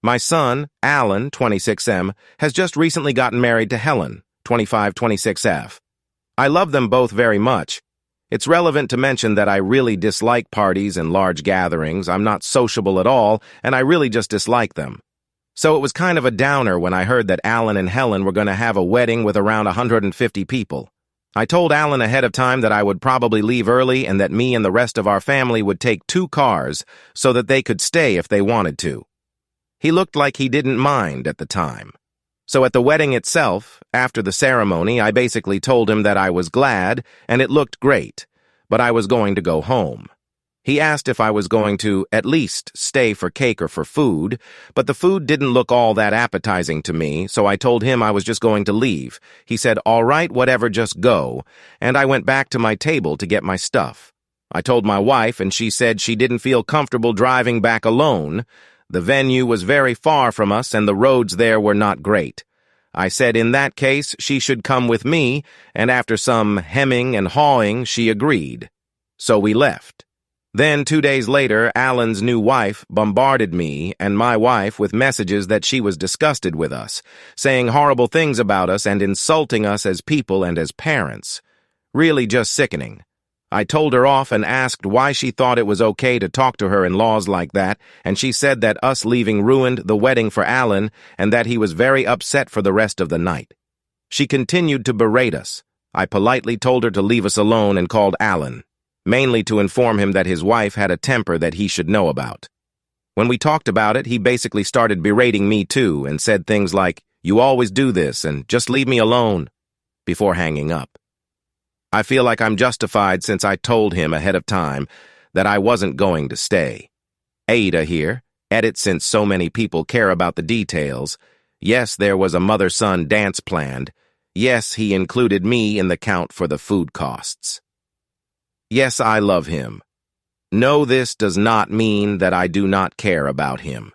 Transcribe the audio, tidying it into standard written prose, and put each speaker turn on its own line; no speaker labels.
My son, Alan, 26M, has just recently gotten married to Helen, 2526F. I love them both very much. It's relevant to mention that I really dislike parties and large gatherings. I'm not sociable at all, and I really just dislike them. So it was kind of a downer when I heard that Alan and Helen were going to have a wedding with around 150 people. I told Alan ahead of time that I would probably leave early and that me and the rest of our family would take 2 cars so that they could stay if they wanted to. He looked like he didn't mind at the time. So at the wedding itself, after the ceremony, I basically told him that I was glad and it looked great, but I was going to go home. He asked if I was going to at least stay for cake or for food, but the food didn't look all that appetizing to me, so I told him I was just going to leave. He said, "All right, whatever, just go," and I went back to my table to get my stuff. I told my wife, and she said she didn't feel comfortable driving back alone. The venue was very far from us, and the roads there were not great. I said in that case she should come with me, and after some hemming and hawing, she agreed. So we left. Then 2 days later, Alan's new wife bombarded me and my wife with messages that she was disgusted with us, saying horrible things about us and insulting us as people and as parents. Really just sickening. I told her off and asked why she thought it was okay to talk to her in-laws like that, and she said that us leaving ruined the wedding for Alan and that he was very upset for the rest of the night. She continued to berate us. I politely told her to leave us alone and called Alan, mainly to inform him that his wife had a temper that he should know about. When we talked about it, he basically started berating me too and said things like, "You always do this," and "just leave me alone," before hanging up. I feel like I'm justified since I told him ahead of time that I wasn't going to stay. Ada here, edit since so many people care about the details. Yes, there was a mother-son dance planned. Yes, he included me in the count for the food costs. Yes, I love him. No, this does not mean that I do not care about him.